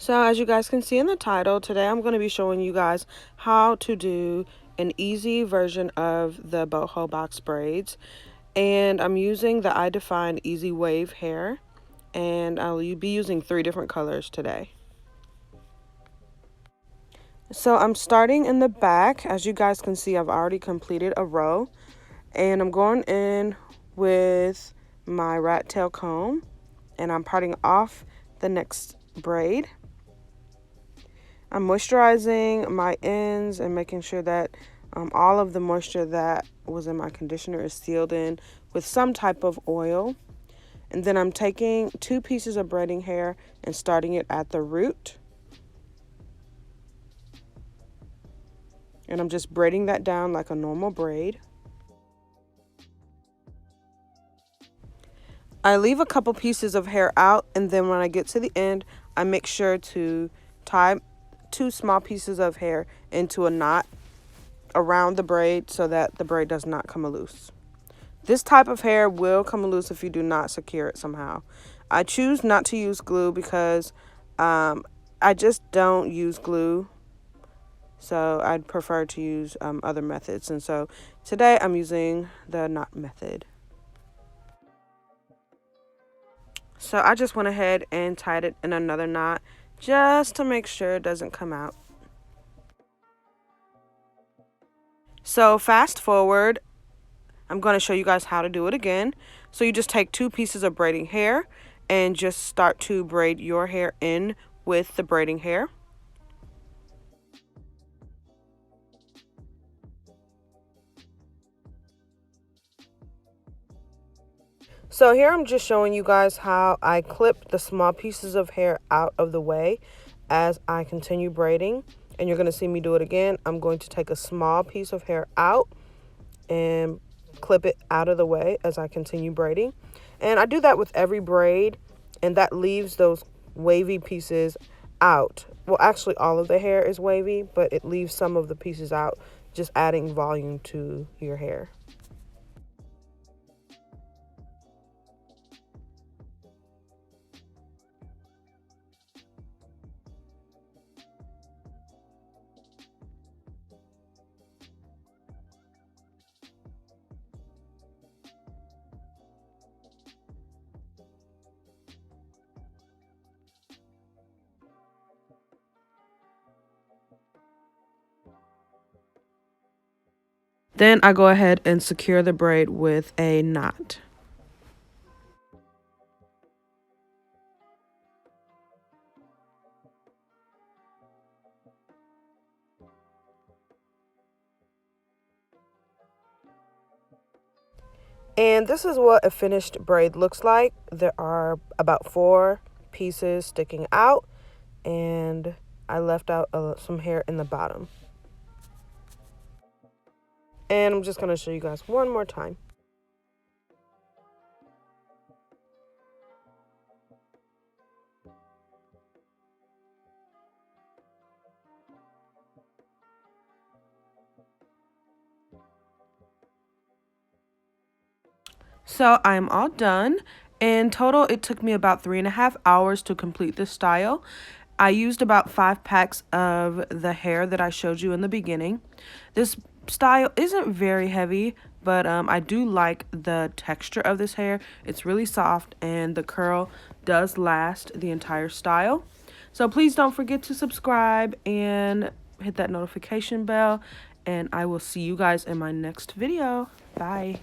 So as you guys can see in the title, today I'm going to be showing you guys how to do an easy version of the boho box braids. And I'm using the I Define Easy Wave hair, and I'll be using 3 different colors today. So I'm starting in the back. As you guys can see, I've already completed a row, and I'm going in with my rat tail comb, and I'm parting off the next braid. I'm moisturizing my ends and making sure that all of the moisture that was in my conditioner is sealed in with some type of oil. And then I'm taking 2 pieces of braiding hair and starting it at the root. And I'm just braiding that down like a normal braid. I leave a couple pieces of hair out, and then when I get to the end, I make sure to tie 2 small pieces of hair into a knot around the braid so that the braid does not come loose. This type of hair will come loose if you do not secure it somehow. I choose not to use glue because I just don't use glue, so I'd prefer to use other methods. And so today I'm using the knot method. So I just went ahead and tied it in another knot just to make sure it doesn't come out. So fast forward, I'm going to show you guys how to do it again. So you just take 2 pieces of braiding hair and just start to braid your hair in with the braiding hair. So here I'm just showing you guys how I clip the small pieces of hair out of the way as I continue braiding. And you're going to see me do it again. I'm going to take a small piece of hair out and clip it out of the way as I continue braiding. And I do that with every braid, and that leaves those wavy pieces out. Well, actually all of the hair is wavy, but it leaves some of the pieces out, just adding volume to your hair. Then I go ahead and secure the braid with a knot. And this is what a finished braid looks like. There are about 4 pieces sticking out, and I left out some hair in the bottom. And I'm just going to show you guys one more time. So I'm all done. In total, it took me about 3.5 hours to complete this style. I used about 5 packs of the hair that I showed you in the beginning. This style isn't very heavy, but I do like the texture of this hair. It's really soft, and the curl does last the entire style. So please don't forget to subscribe and hit that notification bell, and I will see you guys in my next video. Bye.